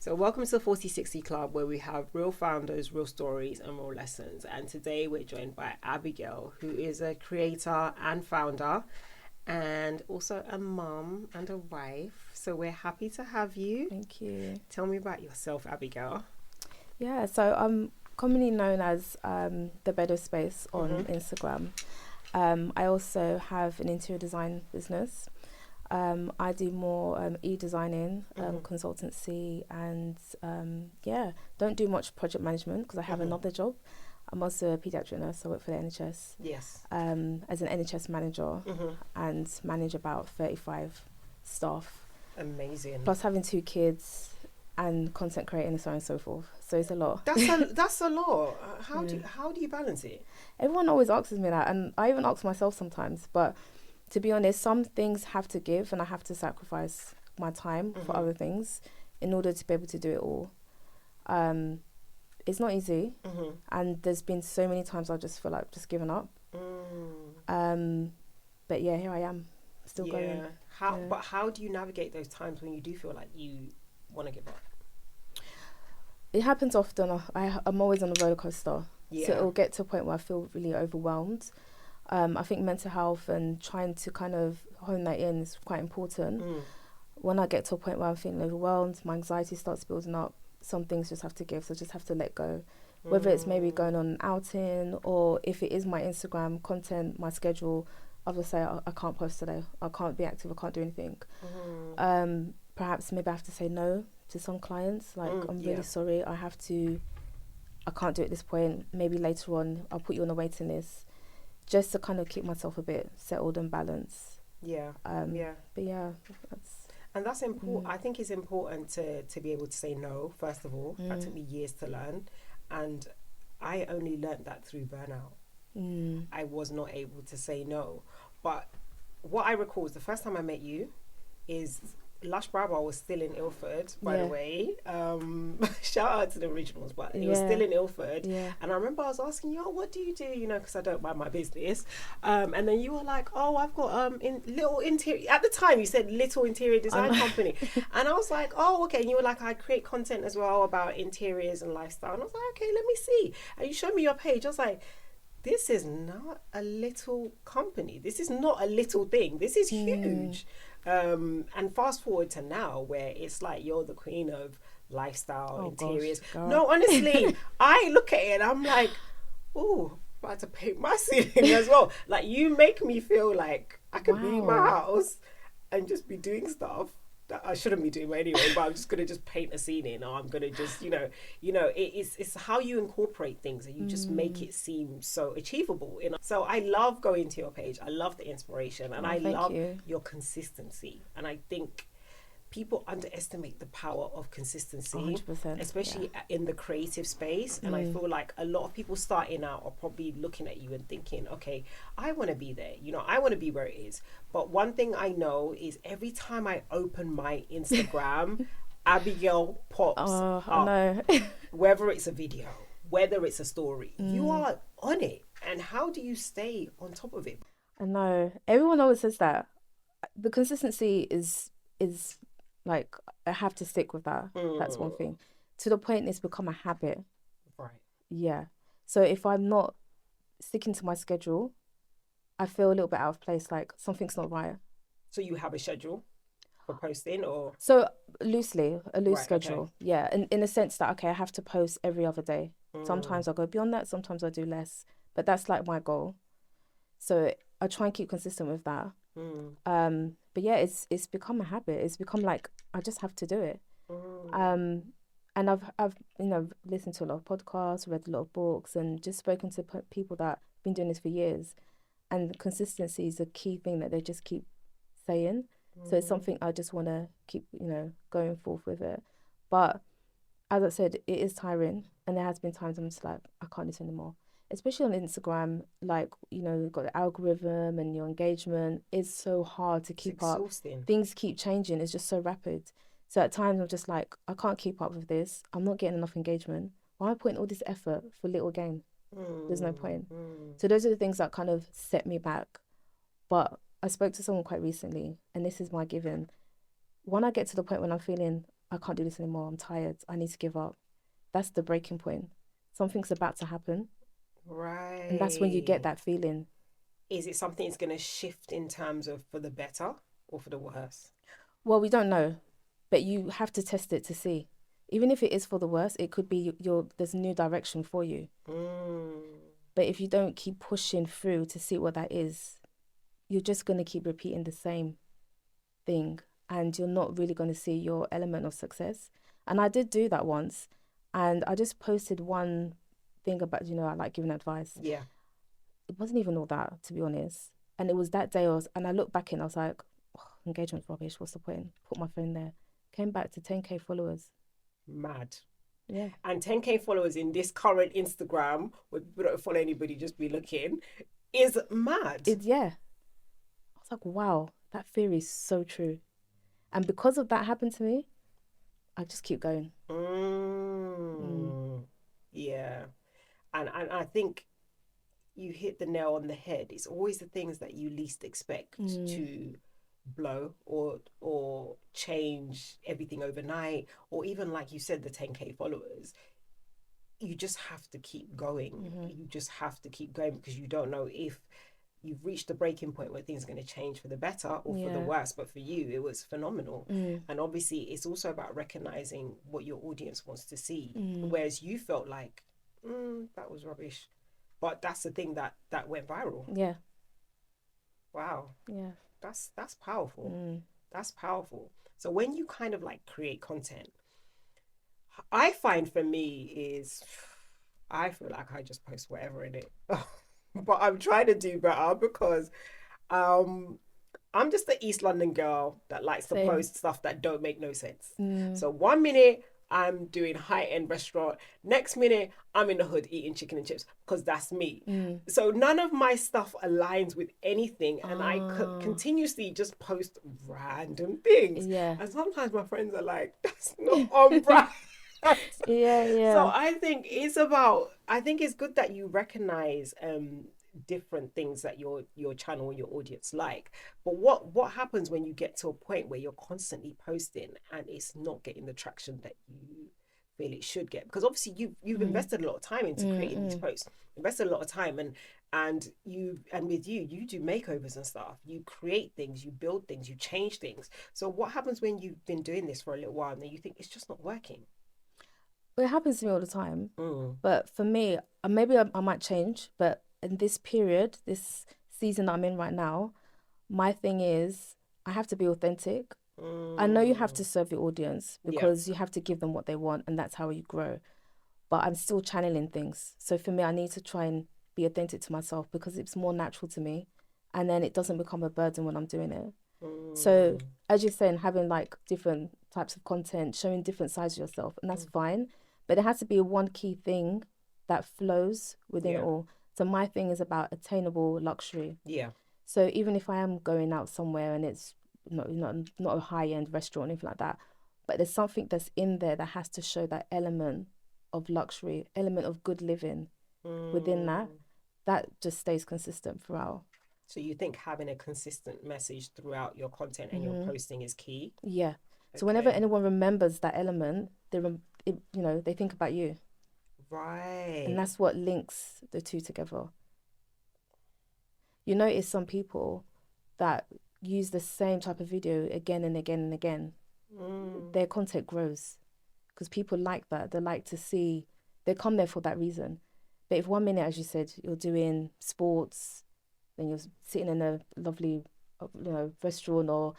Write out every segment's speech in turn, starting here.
So, welcome to the 4060 Club, where we have real founders, real stories, and real lessons. And today we're joined by Abigail, who is a creator and founder, and also a mum and a wife. So, we're happy to have you. Thank you. Tell me about yourself, Abigail. Yeah, so I'm commonly known as the Beddow Space on Instagram. I also have an interior design business. I do more e-designing, consultancy, and don't do much project management because I have another job. I'm also a paediatric nurse, so I work for the NHS. Yes. As an NHS manager and manage about 35 staff. Amazing. Plus having 2 kids and content creating and so on and so forth. So it's a lot. That's a lot. How do you balance it? Everyone always asks me that, and I even ask myself sometimes, but to be honest, some things have to give and I have to sacrifice my time for other things in order to be able to do it all. It's not easy, and there's been so many times I just feel like just giving up. But yeah, here I am, still going. But how do you navigate those times when you do feel like you want to give up? It happens often. I'm always on a roller coaster. Yeah. So it'll get to a point where I feel really overwhelmed. I think mental health and trying to kind of hone that in is quite important. When I get to a point where I'm feeling overwhelmed, my anxiety starts building up, some things just have to give, so I just have to let go. Whether it's maybe going on an outing, or if it is my Instagram content, my schedule, I'll just say, I can't post today, I can't be active, I can't do anything. Perhaps maybe I have to say no to some clients, like, I'm really sorry, I can't do it at this point, maybe later on, I'll put you on a waiting list, just to kind of keep myself a bit settled and balanced. But yeah, that's important. I think it's important to be able to say no, first of all. That took me years to learn, and I only learned that through burnout. I was not able to say no. But what I recall is the first time I met you is Lush Bravo was still in Ilford, by the way. Shout out to the originals, but it was still in Ilford. And I remember I was asking you, what do you do? You know, because I don't mind my business. And then you were like, I've got little interior. At the time, you said little interior design company. And I was like, okay. And you were like, I create content as well about interiors and lifestyle. And I was like, okay, let me see. And you showed me your page. I was like, this is not a little company. This is not a little thing. This is huge. And fast forward to now, where it's like you're the queen of lifestyle, interiors. Gosh, no, honestly, I look at it and I'm like, oh, I'm about to paint my ceiling as well. Like, you make me feel like I could be in my house and just be doing stuff that I shouldn't be doing anyway, but I'm just gonna just paint a ceiling, or I'm gonna just, it's how you incorporate things and you just make it seem so achievable. So I love going to your page. I love the inspiration, and I love your consistency. And I think people underestimate the power of consistency, 100%, especially in the creative space. And I feel like a lot of people starting out are probably looking at you and thinking, okay, I want to be there. I want to be where it is. But one thing I know is every time I open my Instagram, Abigail pops up. I know. Whether it's a video, whether it's a story, you are on it. And how do you stay on top of it? I know. Everyone always says that. The consistency is like, I have to stick with that. That's one thing. To the point it's become a habit. Right. Yeah. So if I'm not sticking to my schedule, I feel a little bit out of place, like something's not right. So you have a schedule for posting, or? So a loose schedule. Okay. Yeah. And in the sense that, okay, I have to post every other day. Sometimes I'll go beyond that. Sometimes I do less. But that's like my goal. So I try and keep consistent with that. But yeah, it's become a habit. It's become like, I just have to do it. And I've listened to a lot of podcasts, read a lot of books, and just spoken to people that have been doing this for years. And consistency is a key thing that they just keep saying. So it's something I just want to keep, going forth with it. But as I said, it is tiring, and there has been times I'm just like, I can't do this anymore. Especially on Instagram, like, you've got the algorithm and your engagement. It's so hard to keep up. Things keep changing. It's just so rapid. So at times I'm just like, I can't keep up with this. I'm not getting enough engagement. Why am I putting all this effort for little gain? There's no point. So those are the things that kind of set me back. But I spoke to someone quite recently, and this is my given. When I get to the point when I'm feeling I can't do this anymore. I'm tired. I need to give up. That's the breaking point. Something's about to happen. Right. And that's when you get that feeling. Is it something that's going to shift in terms of for the better or for the worse? Well, we don't know, but you have to test it to see. Even if it is for the worse, it could be there's a new direction for you. But if you don't keep pushing through to see what that is, you're just going to keep repeating the same thing, and you're not really going to see your element of success. And I did do that once, and I just posted one thing about, I like giving advice. Yeah. It wasn't even all that, to be honest. And it was that day and I looked back and I was like, oh, engagement's rubbish. What's the point? Put my phone there. Came back to 10K followers. Mad. Yeah. And 10K followers in this current Instagram, where people don't follow anybody, just be looking, is mad. Yeah. I was like, wow, that theory is so true. And because of that happened to me, I just keep going. Yeah. And I think you hit the nail on the head. It's always the things that you least expect to blow or change everything overnight, or even like you said, the 10K followers. You just have to keep going. You just have to keep going, because you don't know if you've reached the breaking point where things are going to change for the better or for the worse. But for you, it was phenomenal. And obviously it's also about recognizing what your audience wants to see, whereas you felt like that was rubbish, but that's the thing that went viral. Yeah. Wow. Yeah. That's powerful. That's powerful. So when you kind of like create content, I find for me is, I feel like I just post whatever in it. But I'm trying to do better, because I'm just the East London girl that likes to post stuff that don't make no sense. So 1 minute I'm doing high-end restaurant, next minute I'm in the hood eating chicken and chips, because that's me. So none of my stuff aligns with anything, and I continuously just post random things. Yeah. And sometimes my friends are like, that's not on brand. Yeah. So I think it's good that you recognize different things that your channel and your audience like. But what happens when you get to a point where you're constantly posting and it's not getting the traction that you feel it should get? Because obviously you've invested a lot of time into creating these posts, invested a lot of time, and with you do makeovers and stuff. You create things, you build things, you change things. So what happens when you've been doing this for a little while and then you think it's just not working? It happens to me all the time. But for me, maybe I might change, but in this period, this season that I'm in right now, my thing is I have to be authentic. I know you have to serve your audience, because you have to give them what they want, and that's how you grow. But I'm still channeling things. So for me, I need to try and be authentic to myself, because it's more natural to me, and then it doesn't become a burden when I'm doing it. So as you're saying, having like different types of content, showing different sides of yourself, and that's fine. But there has to be one key thing that flows within it all. So my thing is about attainable luxury. Yeah. So even if I am going out somewhere and it's not a high-end restaurant or anything like that, but there's something that's in there that has to show that element of luxury, element of good living within that just stays consistent throughout. So you think having a consistent message throughout your content and your posting is key? Yeah. So whenever anyone remembers that element, they think about you. Right. And that's what links the two together. You notice some people that use the same type of video again and again and again. Their content grows, because people like that. They like to see, they come there for that reason. But if 1 minute, as you said, you're doing sports, then you're sitting in a lovely restaurant, or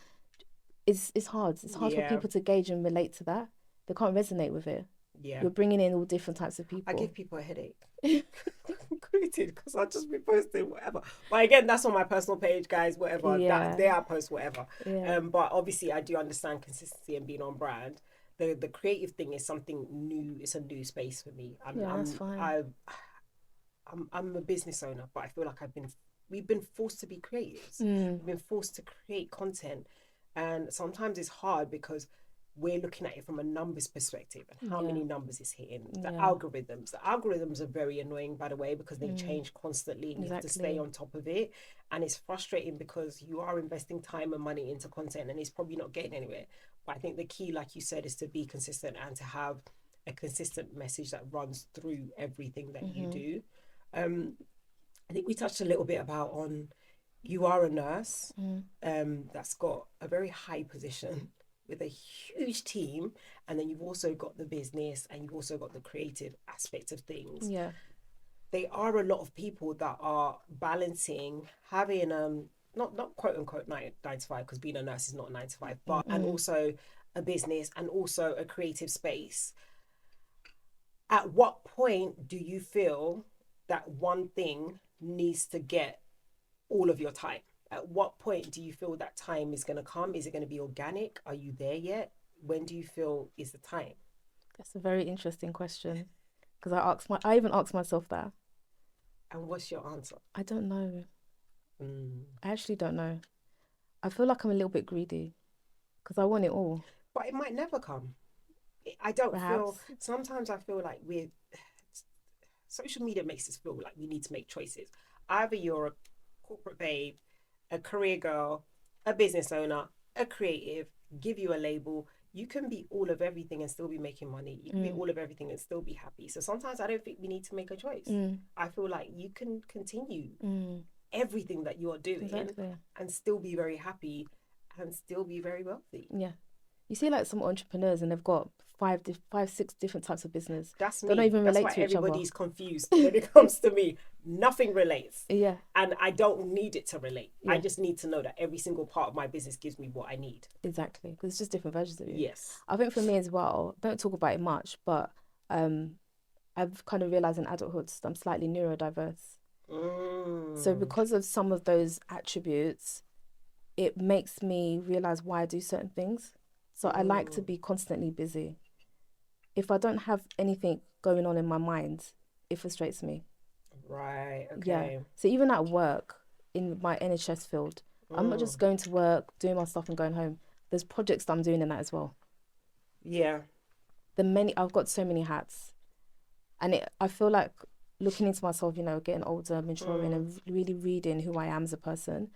it's hard. It's hard for people to gauge and relate to that. They can't resonate with it. Yeah. You're bringing in all different types of people. I give people a headache. Because I'll just be posting whatever. But again, that's on my personal page, guys, whatever. Yeah. There I post whatever. Yeah. But obviously I do understand consistency and being on brand. The creative thing is something new. It's a new space for me. That's fine. I'm a business owner, but I feel like we've been forced to be creatives. We've been forced to create content. And sometimes it's hard because we're looking at it from a numbers perspective and how many numbers is hitting. The algorithms are very annoying, by the way, because they change constantly and you have to stay on top of it. And it's frustrating because you are investing time and money into content and it's probably not getting anywhere. But I think the key, like you said, is to be consistent and to have a consistent message that runs through everything that you do. I think we touched a little bit about on you are a nurse that's got a very high position with a huge team, and then you've also got the business and you've also got the creative aspect of things. Yeah. There are a lot of people that are balancing having not quote unquote 9 to 5, because being a nurse is not 9 to 5, but and also a business and also a creative space. At what point do you feel that one thing needs to get all of your time? At what point do you feel that time is going to come? Is it going to be organic? Are you there yet? When do you feel is the time? That's a very interesting question, because I even asked myself that. And what's your answer? I don't know. I actually don't know. I feel like I'm a little bit greedy because I want it all. But it might never come. I don't feel. Sometimes I feel like social media makes us feel like we need to make choices. Either you're a corporate babe, a career girl, a business owner, a creative, give you a label. You can be all of everything and still be making money. You can be all of everything and still be happy. So sometimes I don't think we need to make a choice. I feel like you can continue everything that you're doing and still be very happy and still be very wealthy. Yeah. You see like some entrepreneurs and they've got 6 different types of business. That's me. They don't even relate to each other. Everybody's confused when it comes to me. Nothing relates. Yeah. And I don't need it to relate. I just need to know that every single part of my business gives me what I need. Exactly. Because it's just different versions of you. Yes. I think for me as well, don't talk about it much, but I've kind of realised in adulthood I'm slightly neurodiverse. So because of some of those attributes, it makes me realise why I do certain things. So I like to be constantly busy. If I don't have anything going on in my mind, it frustrates me. Right, okay. Yeah. So even at work, in my NHS field, I'm not just going to work, doing my stuff and going home. There's projects that I'm doing in that as well. Yeah. I've got so many hats. And I feel like looking into myself, getting older, maturing and really reading who I am as a person,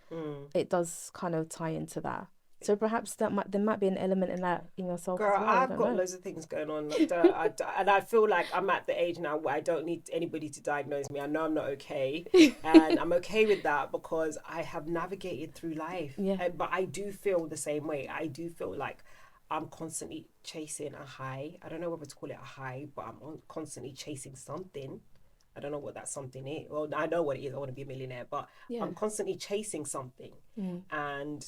it does kind of tie into that. So perhaps there might be an element in that in yourself. Girl, as well. I've got loads of things going on. And I feel like I'm at the age now where I don't need anybody to diagnose me. I know I'm not okay. And I'm okay with that because I have navigated through life. Yeah. But I do feel the same way. I do feel like I'm constantly chasing a high. I don't know whether to call it a high, but I'm constantly chasing something. I don't know what that something is. Well, I know what it is. I want to be a millionaire. But I'm constantly chasing something. And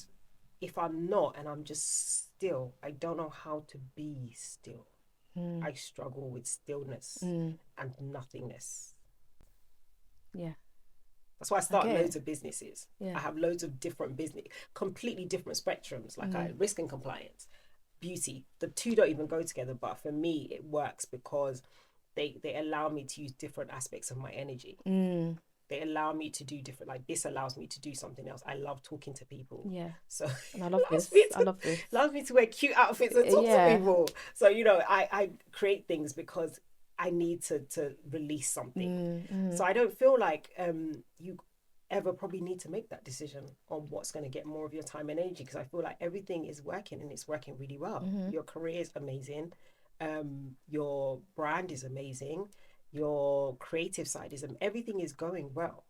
if I'm not and I'm just still, I don't know how to be still. I struggle with stillness and nothingness. Yeah. That's why I start loads of businesses. Yeah. I have loads of different business, completely different spectrums, like risk and compliance, beauty. The two don't even go together, but for me, it works because they allow me to use different aspects of my energy. They allow me to do different, like this allows me to do something else. I love talking to people. Yeah. So and I love this. Allows me to wear cute outfits and talk to people. So, I create things because I need to release something. So I don't feel like you ever probably need to make that decision on what's going to get more of your time and energy, because I feel like everything is working and it's working really well. Your career is amazing. Your brand is amazing. Your creative side everything is going well.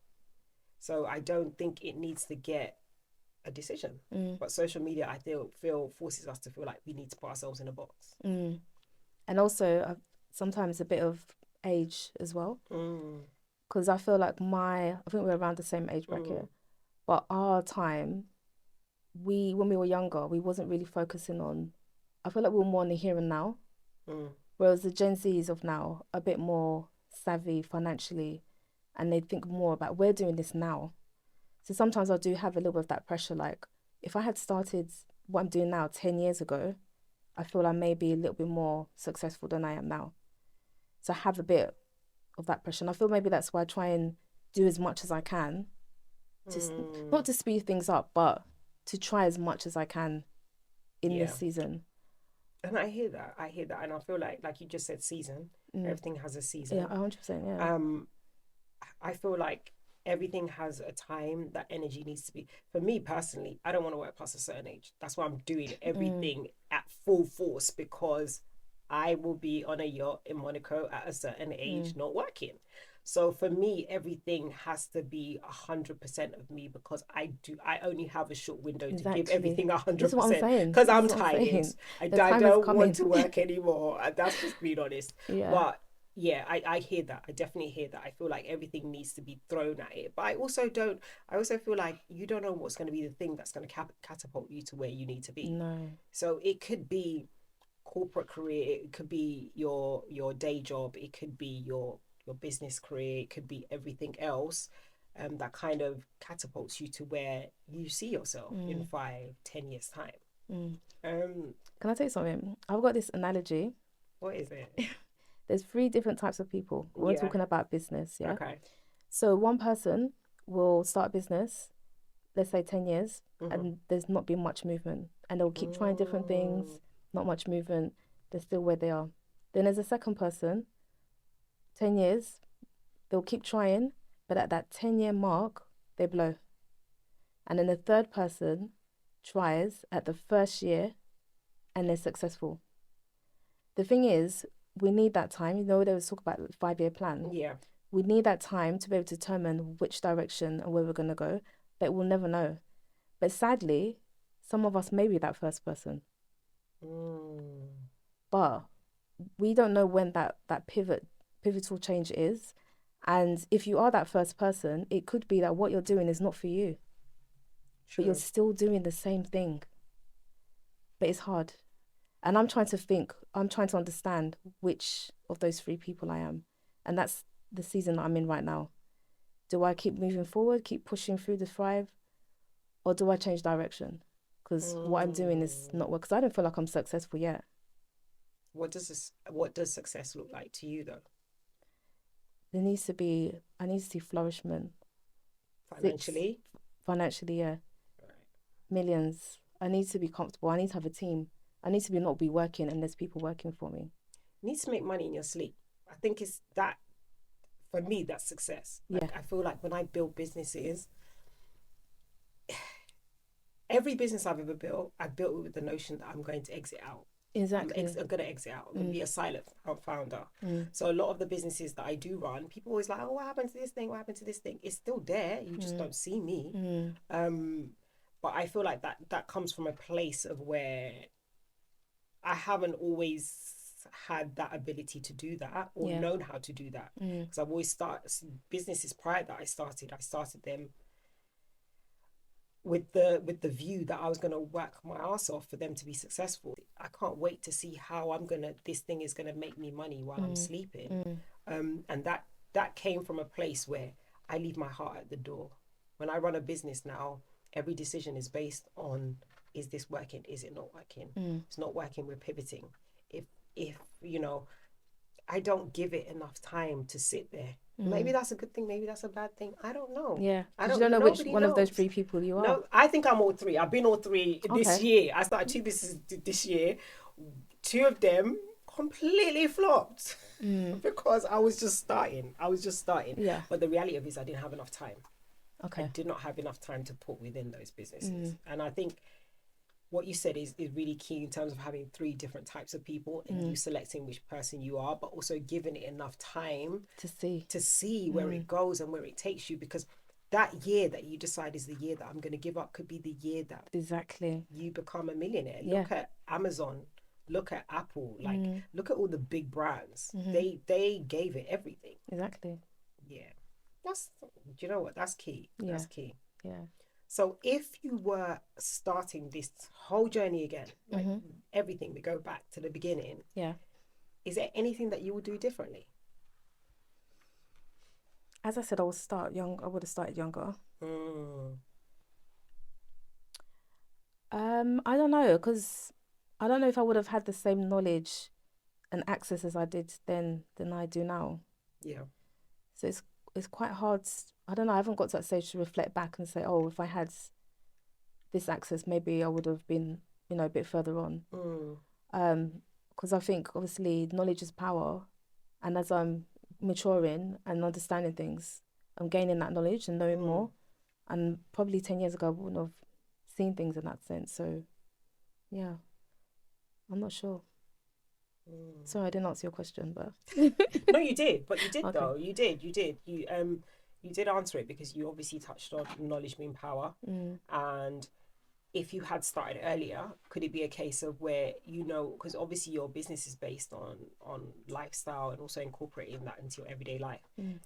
So I don't think it needs to get a decision. But social media, I feel forces us to feel like we need to put ourselves in a box. And also sometimes a bit of age as well. Because I feel like I think we're around the same age bracket. But our time, when we were younger, we wasn't really focusing on, I feel like we were more in the here and now. Whereas the Gen Zs of now are a bit more savvy financially and they think more about, we're doing this now. So sometimes I do have a little bit of that pressure, like if I had started what I'm doing now 10 years ago, I feel I may be a little bit more successful than I am now. So I have a bit of that pressure. And I feel maybe that's why I try and do as much as I can, not to speed things up, but to try as much as I can in this season. And I hear that. And I feel like you just said, season. Everything has a Yeah, season. 100%. Yeah. I feel like everything has a time that energy needs to be. For me personally, I don't want to work past a certain age. That's why I'm doing everything at full force, because I will be on a yacht in Monaco at a certain age, not working. So for me, everything has to be 100% of me, because I only have a short window to give Exactly. everything This is what I'm 100%, saying. because This I'm is what I'm tired. saying. I The time is don't want coming. to work anymore. That's just being honest. Yeah. But yeah, I hear that. I definitely hear that. I feel like everything needs to be thrown at it. But I also feel like you don't know what's going to be the thing that's going to catapult you to where you need to be. No. So it could be corporate career, it could be your day job, it could be your business career, it could be everything else, that kind of catapults you to where you see yourself in 5-10 years time. Can I tell you something? I've got this analogy. What is it? There's 3 different types of people. We're Yeah. talking about business, yeah? Okay. So one person will start a business, let's say 10 years, and there's not been much movement. And they'll keep trying different things, not much movement. They're still where they are. Then there's a second person, 10 years, they'll keep trying, but at that 10-year mark, they blow. And then the third person tries at the first year and they're successful. The thing is, we need that time. You know, they was talk about the 5-year plan. Yeah. We need that time to be able to determine which direction and where we're going to go, but we'll never know. But sadly, some of us may be that first person. But we don't know when that pivotal change is. And if you are that first person, it could be that what you're doing is not for you. True. But you're still doing the same thing. But it's hard. And I'm trying to understand which of those 3 people I am. And that's the season that I'm in right now. Do I keep moving forward, keep pushing through the thrive, or do I change direction? Because what I'm doing is not work. Because I don't feel like I'm successful yet. What does success look like to you, though? I need to see flourishment. Financially? Financially, yeah. Right. Millions. I need to be comfortable. I need to have a team. I need to not be working and there's people working for me. You need to make money in your sleep. I think it's that, for me, that's success. Yeah. I feel like when I build businesses, every business I've ever built, I built it with the notion that I'm going to exit out. Exactly. I'm going to exit out. I'm going to be a silent founder. So a lot of the businesses that I do run, people always like, oh, what happened to this thing? What happened to this thing? It's still there. You just don't see me. But I feel like that comes from a place of where I haven't always had that ability to do that or known how to do that. Because I've always started businesses prior that I started them with the view that I was going to work my ass off for them to be successful. I can't wait to see how this thing is going to make me money while I'm sleeping. And that came from a place where I leave my heart at the door. When I run a business now, every decision is based on, is this working? Is it not working? It's not working, we're pivoting. If I don't give it enough time to sit there. Maybe that's a good thing. Maybe that's a bad thing. I don't know. Yeah. You don't know which one of those 3 people you are. No, I think I'm all 3. I've been all 3 this year. I started 2 businesses this year. 2 of them completely flopped because I was just starting. Yeah. But the reality of it is I didn't have enough time. Okay. I did not have enough time to put within those businesses. And I think what you said is really key in terms of having 3 different types of people and you selecting which person you are, but also giving it enough time to see where it goes and where it takes you, because that year that you decide is the year that I'm going to give up could be the year that you become a millionaire. Look at Amazon, look at Apple, look at all the big brands. They gave it everything. Exactly. Yeah. Do you know what? That's key. Yeah. That's key. Yeah. So if you were starting this whole journey again, like everything, we go back to the beginning. Yeah. Is there anything that you would do differently? As I said, I would have started younger. I don't know, because I don't know if I would have had the same knowledge and access as I did then than I do now. Yeah. So it's quite hard. I don't know. I haven't got to that stage to reflect back and say, oh, if I had this access, maybe I would have been, a bit further on. Because I think obviously knowledge is power, and as I'm maturing and understanding things, I'm gaining that knowledge and knowing more. And probably 10 years ago, I wouldn't have seen things in that sense. So, yeah, I'm not sure. Sorry, I didn't answer your question, but no, you did. But you did okay. though. You did. You did answer it, because you obviously touched on knowledge being power, and if you had started earlier, could it be a case of where, because obviously your business is based on lifestyle and also incorporating that into your everyday life,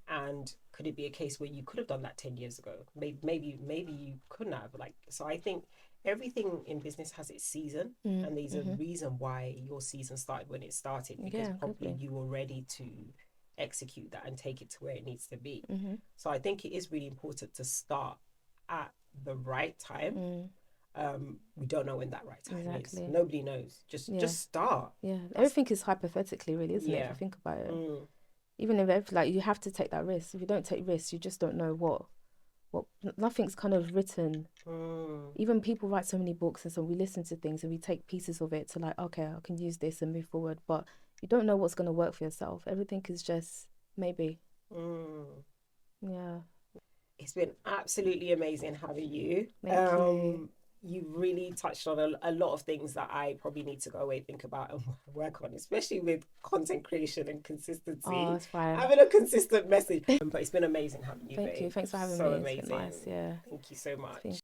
and could it be a case where you could have done that 10 years ago? Maybe you couldn't have. So I think everything in business has its season, and there's a reason why your season started when it started, because probably you were ready to execute that and take it to where it needs to be. So I think it is really important to start at the right time. We don't know when that right time is. Nobody knows. Just start. Everything is hypothetically, really, isn't it, if you think about it? Even if you have to take that risk. If you don't take risks, you just don't know what nothing's kind of written. Even people write so many books, and so we listen to things and we take pieces of it to okay, I can use this and move forward, but you don't know what's going to work for yourself. Everything is just maybe. It's been absolutely amazing having you. Thank you. You really touched on a lot of things that I probably need to go away, think about and work on, especially with content creation and consistency. Oh, it's fine. Having a consistent message. But it's been amazing having you, Thank you. Thanks for having me. So amazing. It's been nice. Yeah. Thank you so much.